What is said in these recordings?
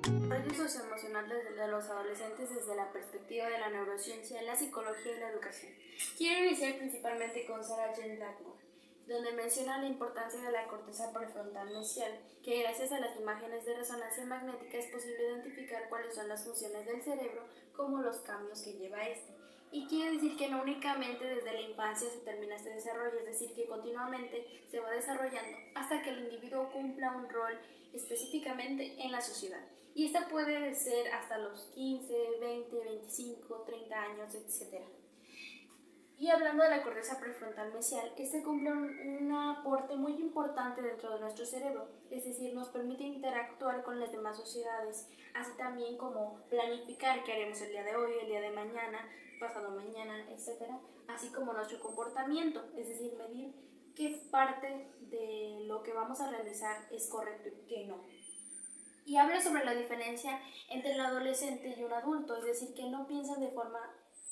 Desarrollo socioemocional de los adolescentes desde la perspectiva de la neurociencia, la psicología y la educación. Quiero iniciar principalmente con Sarah Jane Blackmore, donde menciona la importancia de la corteza prefrontal mesial, que gracias a las imágenes de resonancia magnética es posible identificar cuáles son las funciones del cerebro como los cambios que lleva este. Y quiere decir que no únicamente desde la infancia se termina este desarrollo, es decir, que continuamente se va desarrollando hasta que el individuo cumpla un rol específicamente en la sociedad. Y esta puede ser hasta los 15, 20, 25, 30 años, etc. Y hablando de la corteza prefrontal mesial, este cumple un aporte muy importante dentro de nuestro cerebro, es decir, nos permite interactuar con las demás sociedades, así también como planificar qué haremos el día de hoy, el día de mañana, pasado mañana, etc. Así como nuestro comportamiento, es decir, medir qué parte de lo que vamos a realizar es correcto y qué no. Y habla sobre la diferencia entre el adolescente y un adulto, es decir, que no piensan de forma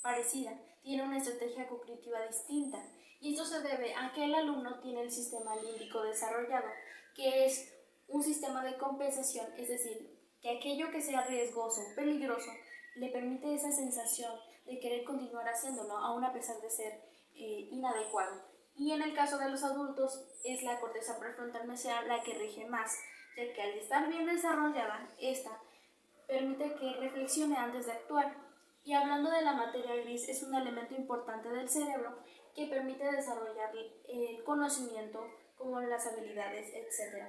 parecida, tiene una estrategia cognitiva distinta. Y esto se debe a que el alumno tiene el sistema límbico desarrollado, que es un sistema de compensación, es decir, que aquello que sea riesgoso, peligroso, le permite esa sensación de querer continuar haciéndolo, aún a pesar de ser inadecuado. Y en el caso de los adultos, es la corteza prefrontal mesial la que rige más, ya que al estar bien desarrollada, esta permite que reflexione antes de actuar. Y hablando de la materia gris, es un elemento importante del cerebro que permite desarrollar el conocimiento como las habilidades, etc.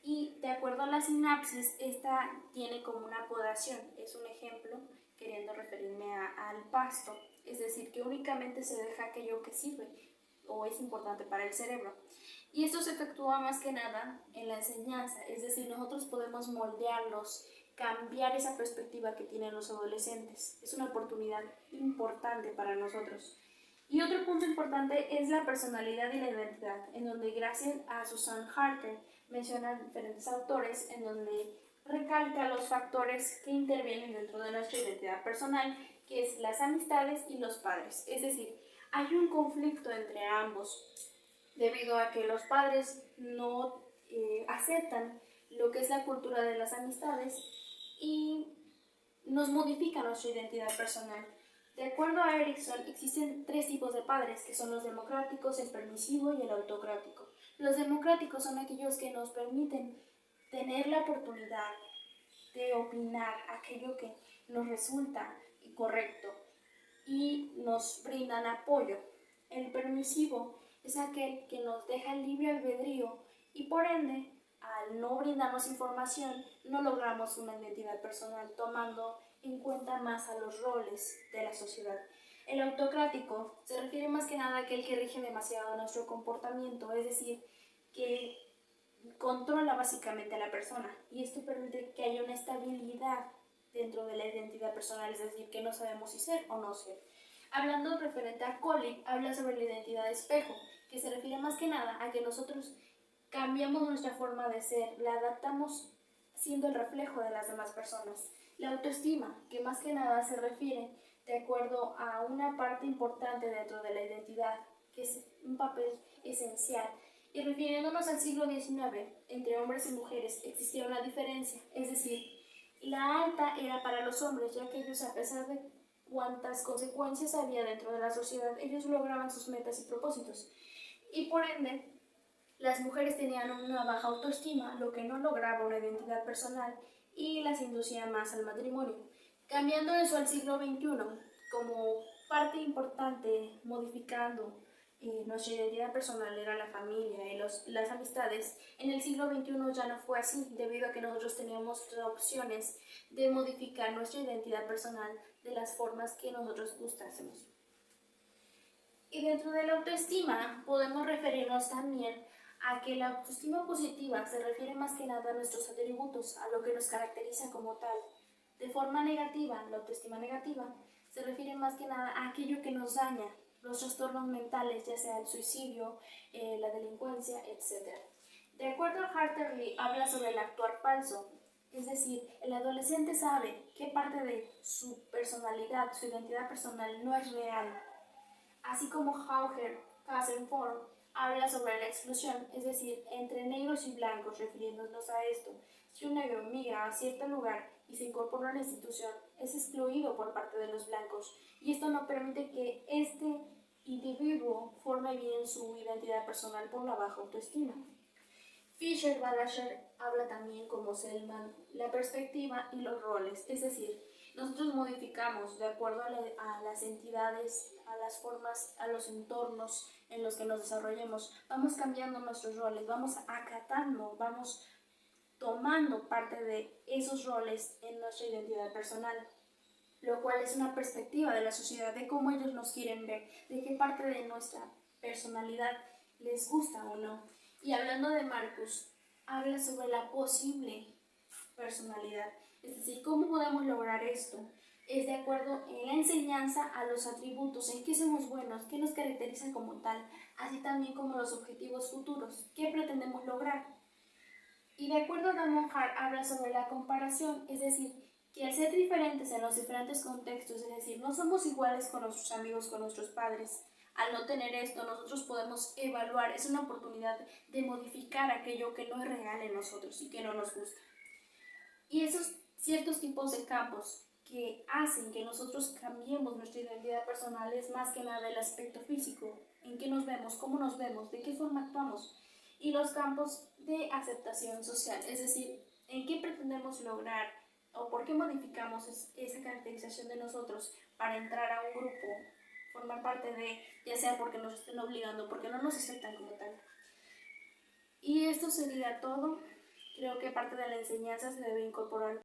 Y de acuerdo a la sinapsis, esta tiene como una podación, es un ejemplo queriendo referirme al pasto, es decir, que únicamente se deja aquello que sirve o es importante para el cerebro. Y esto se efectúa más que nada en la enseñanza, es decir, nosotros podemos moldearlos, cambiar esa perspectiva que tienen los adolescentes. Es una oportunidad importante para nosotros. Y otro punto importante es la personalidad y la identidad, en donde gracias a Susan Harter menciona diferentes autores, en donde recalca los factores que intervienen dentro de nuestra identidad personal, que es las amistades y los padres. Es decir, hay un conflicto entre ambos, debido a que los padres no aceptan lo que es la cultura de las amistades y nos modifica nuestra identidad personal. De acuerdo a Erickson, existen tres tipos de padres, que son los democráticos, el permisivo y el autocrático. Los democráticos son aquellos que nos permiten tener la oportunidad de opinar aquello que nos resulta correcto y nos brindan apoyo. El permisivo es aquel que nos deja el libre albedrío y por ende, al no brindarnos información, no logramos una identidad personal tomando en cuenta más a los roles de la sociedad. El autocrático se refiere más que nada a aquel que rige demasiado nuestro comportamiento, es decir, que controla básicamente a la persona y esto permite que haya una estabilidad dentro de la identidad personal, es decir, que no sabemos si ser o no ser. Hablando referente a Collick, habla sobre la identidad de espejo, que se refiere más que nada a que nosotros cambiamos nuestra forma de ser, la adaptamos siendo el reflejo de las demás personas. La autoestima, que más que nada se refiere de acuerdo a una parte importante dentro de la identidad, que es un papel esencial. Y refiriéndonos al siglo XIX, entre hombres y mujeres existía una diferencia, es decir, la alta era para los hombres, ya que ellos, a pesar de cuántas consecuencias había dentro de la sociedad, ellos lograban sus metas y propósitos. Y por ende, las mujeres tenían una baja autoestima, lo que no lograba una identidad personal y las inducía más al matrimonio. Cambiando eso al siglo XXI, como parte importante, modificando nuestra identidad personal era la familia y las amistades, en el siglo XXI ya no fue así, debido a que nosotros teníamos opciones de modificar nuestra identidad personal de las formas que nosotros gustásemos. Y dentro de la autoestima podemos referirnos también a que la autoestima positiva se refiere más que nada a nuestros atributos, a lo que nos caracteriza como tal. De forma negativa, la autoestima negativa se refiere más que nada a aquello que nos daña, los trastornos mentales, ya sea el suicidio, la delincuencia, etc. De acuerdo a Hartley, habla sobre el actuar falso, es decir, el adolescente sabe qué parte de su personalidad, su identidad personal no es real, así como Hauger, Kassenform, habla sobre la exclusión, es decir, entre negros y blancos, refiriéndonos a esto. Si un negro migra a cierto lugar y se incorpora a la institución, es excluido por parte de los blancos, y esto no permite que este individuo forme bien su identidad personal por la baja autoestima. Fischer-Balacher habla también, como Selman, la perspectiva y los roles, es decir, nosotros modificamos de acuerdo a las entidades, a las formas, a los entornos en los que nos desarrollemos, vamos cambiando nuestros roles, vamos acatando, vamos tomando parte de esos roles en nuestra identidad personal, lo cual es una perspectiva de la sociedad, de cómo ellos nos quieren ver, de qué parte de nuestra personalidad les gusta o no. Y hablando de Marcus, habla sobre la posible personalidad, es decir, cómo podemos lograr esto. Es de acuerdo en la enseñanza a los atributos, en qué somos buenos, qué nos caracteriza como tal, así también como los objetivos futuros, qué pretendemos lograr. Y de acuerdo a Damon Hart habla sobre la comparación, es decir, que al ser diferentes en los diferentes contextos, es decir, no somos iguales con nuestros amigos, con nuestros padres, al no tener esto, nosotros podemos evaluar, es una oportunidad de modificar aquello que no es real en nosotros y que no nos gusta. Y esos ciertos tipos de campos que hacen que nosotros cambiemos nuestra identidad personal es más que nada el aspecto físico, en qué nos vemos, cómo nos vemos, de qué forma actuamos, y los campos de aceptación social, es decir, en qué pretendemos lograr o por qué modificamos esa caracterización de nosotros para entrar a un grupo, formar parte de, ya sea porque nos estén obligando, porque no nos aceptan como tal. Y esto sería todo. Creo que parte de la enseñanza se debe incorporar